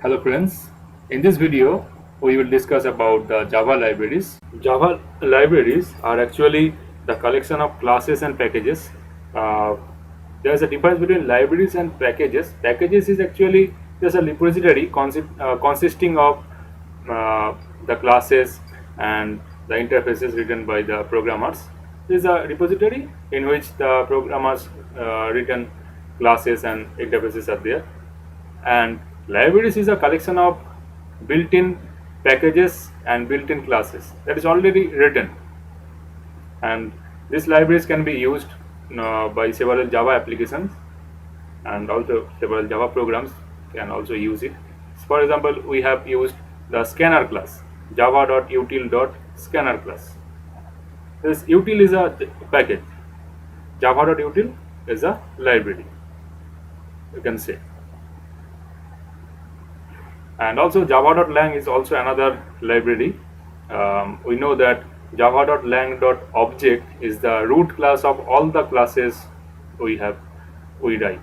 Hello friends, in this video we will discuss about the Java libraries. Java libraries are actually the collection of classes and packages. Uh, there is a difference between libraries and packages. Packages is actually just a repository consisting of uh, the classes and the interfaces written by the programmers. This is a repository in which the programmers written classes and interfaces are there, and libraries is a collection of built-in packages and built-in classes that is already written, and these libraries can be used by several Java applications, and also several Java programs can also use it. For example, we have used the scanner class, java.util.scanner class. This util is a package, java.util is a library, you can say. And also java.lang is also another library. We know that java.lang.object is the root class of all the classes we write.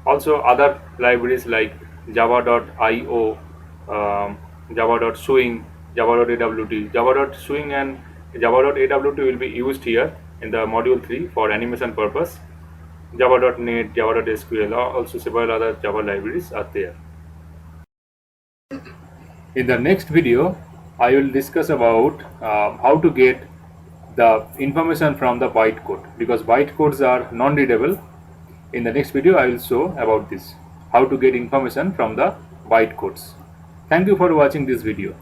Also other libraries like java.io, java.swing, java.awt. Java.swing and java.awt will be used here in the module 3 for animation purpose. Java.net, Java.sql, also several other Java libraries are there. In the next video, I will discuss about how to get the information from the bytecode, because bytecodes are non-readable. In the next video, I will show about this, how to get information from the bytecodes. Thank you for watching this video.